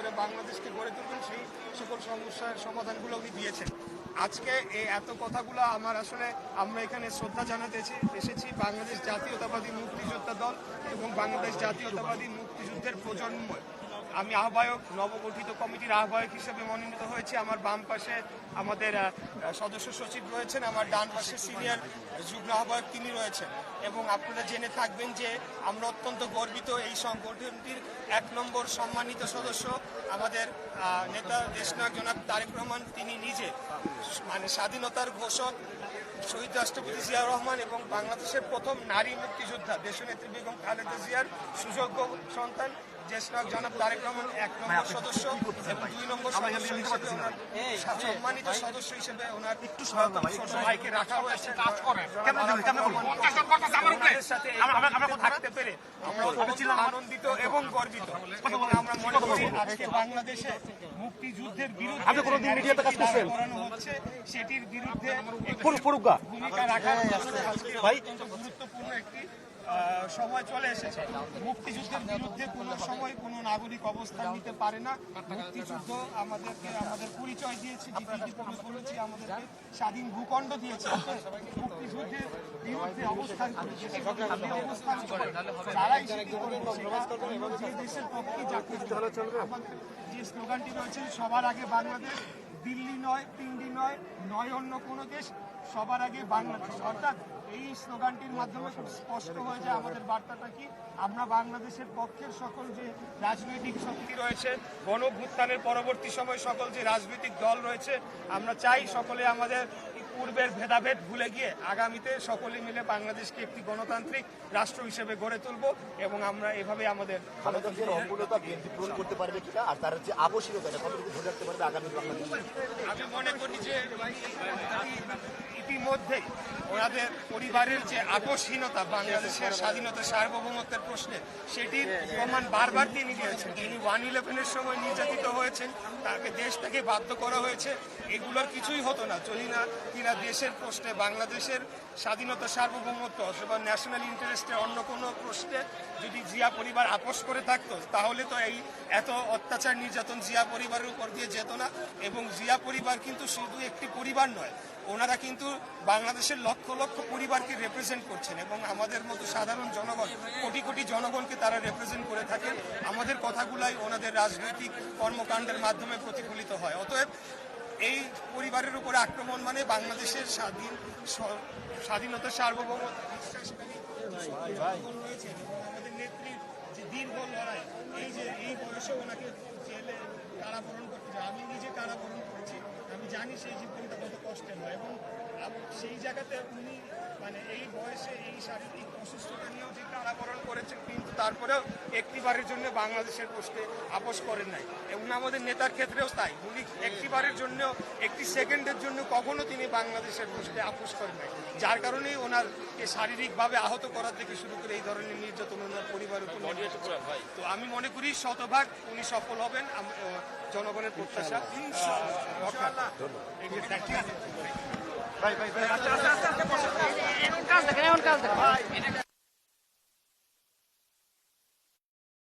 করে বাংলাদেশকে গড়ে তুলবেন, সেই সকল সমস্যার সমাধানগুলো উনি দিয়েছেন। আজকে এই এত কথাগুলো আমরা এখানে শ্রদ্ধা জানাতে এসেছি বাংলাদেশ জাতীয়তাবাদী মুক্তিযোদ্ধা দল এবং বাংলাদেশ জাতীয়তাবাদী মুক্তিযুদ্ধের প্রজন্ম। আমি আহ্বায়ক, নবগঠিত কমিটির আহ্বায়ক হিসেবে মনোনীত হয়েছি। আমার বাম পাশে আমাদের সদস্য সচিব রয়েছেন, আমার ডান পাশে সিনিয়র যুগ্ম আহ্বায়ক তিনি রয়েছেন। এবং আপনারা জেনে থাকবেন যে আমরা অত্যন্ত গর্বিত এই সংগঠনটির 1 নম্বর সম্মানিত সদস্য আমাদের নেতা দেশনায়ক জনাব তারেক রহমান, তিনি নিজে স্বাধীনতার ঘোষক শহীদ রাষ্ট্রপতি জিয়াউর রহমান এবং বাংলাদেশের প্রথম নারী মুক্তিযোদ্ধা দেশনেত্রী বেগম খালেদা জিয়ার সুযোগ্য সন্তান দেশনায়ক জনাব তারেক রহমান 1 নম্বর সদস্য এবং 2 নম্বর সদস্য হিসেবে ওনার সম্মানিত সদস্য হিসেবে ওনার একটু ছোট ভাইকে রাখা হয়েছে। থাকতে পেরে আমরা আনন্দিত এবং গর্বিত এবং আমরা মনে করি আজকে বাংলাদেশে মুক্তিযুদ্ধের বিরুদ্ধে করানো হচ্ছে সেটির বিরুদ্ধে ভূমিকা রাখার গুরুত্বপূর্ণ একটি সময় চলে এসেছে। মুক্তিযুদ্ধের বিরুদ্ধে কোনো সময় কোনো নাগরিক অবস্থান নিতে পারে না। মুক্তিযুদ্ধ আমাদেরকে আমাদের পরিচয় দিয়েছে, বলেছি আমাদেরকে স্বাধীন ভূখণ্ড দিয়েছে। মুক্তিযুদ্ধের বিরুদ্ধে অবস্থান যারাই যে দেশের পক্ষে আমাদের যে স্লোগানটি রয়েছে সবার আগে বাংলাদেশ, দিল্লি নয়, পিন্ডি নয়, নয় অন্য কোনো দেশ, সবার আগে বাংলাদেশ। অর্থাৎ এই স্লোগানটির মাধ্যমে খুব স্পষ্ট হয়ে যায় আমাদের বার্তাটা কি। আমরা বাংলাদেশের পক্ষের সকল যে রাজনৈতিক শক্তি রয়েছে, গণঅভ্যুত্থানের পরবর্তী সময় সকল যে রাজনৈতিক দল রয়েছে, আমরা চাই সকলে আমাদের পূর্বের ভেদাভেদ ভুলে গিয়ে আগামীতে সকলে মিলে বাংলাদেশকে একটি গণতান্ত্রিক রাষ্ট্র হিসেবে গড়ে তুলব এবং আমরা এভাবে আমাদের করতে পারবে কিনা আর তার যে আবশ্যকতা কতটুকু ধরে রাখতে পারবে আগামী বাংলাদেশ। আমি মনে করি যে ইতিমধ্যেই ওনাদের পরিবারের যে আকস্মিকতা বাংলাদেশের স্বাধীনতা সার্বভৌমত্বের প্রশ্নে সেটির প্রমাণ বারবার তিনি দিয়েছেন। তিনি 1/11-এর সময় নির্যাতিত হয়েছেন, তাকে দেশ থেকে বাধ্য করা হয়েছে, এগুলোর কিছুই হতো না চলি না কিনা দেশের প্রশ্নে বাংলাদেশের স্বাধীনতা সার্বভৌমত্ব অথবা ন্যাশনাল ইন্টারেস্টে অন্য কোনো প্রশ্নে যদি জিয়া পরিবার আপোষ করে থাকতো তাহলে তো এই এত অত্যাচার নির্যাতন জিয়া পরিবারের উপর দিয়ে যেত না। এবং জিয়া পরিবার কিন্তু শুধু একটি পরিবার নয়, ওনারা কিন্তু বাংলাদেশের লক্ষ লক্ষ পরিবারকে রিপ্রেজেন্ট করছেন এবং আমাদের মতো সাধারণ জনগণ কোটি কোটি জনগণকে তারা রিপ্রেজেন্ট করে থাকেন। আমাদের কথাগুলাই ওনাদের রাজনৈতিক কর্মকাণ্ডের মাধ্যমে প্রতিফলিত হয়। অতএব এই পরিবারের উপরে আক্রমণ মানে বাংলাদেশের স্বাধীনতা সার্বভৌমত্ব বিশ্বাসকারী রয়েছে এবং আমাদের নেত্রীর যে দীর্ঘ লড়াই, এই বয়সে ওনাকে জেলে কারাবরণ করতে যায়। আমি নিজে কারাবরণ করেছি, আমি জানি সেই জীবনটা কত কষ্টের হয় এবং সেই জায়গাতে উনি এই বয়সে এই শারীরিক অসুস্থতা নিয়েও যে কারাবরণ করেছেন কিন্তু তারপরেও একটিবারের জন্য বাংলাদেশের প্রশ্নে আপোষ করেন নাই এবং আমাদের নেতার ক্ষেত্রেও তাই। উনি একটিবারের জন্য একটি সেকেন্ডের জন্য কখনো তিনি বাংলাদেশের প্রশ্নে আপোষ করেন নাই, যার কারণেই ওনারকে শারীরিকভাবে আহত করার থেকে শুরু করে এই ধরনের নির্যাতন ওনার পরিবারের উপর হয়। তো আমি মনে করি শতভাগ উনি সফল হবেন, জনগণের প্রত্যাশা। ভাই ভাই ভাই আচ্ছা আচ্ছা আচ্ছা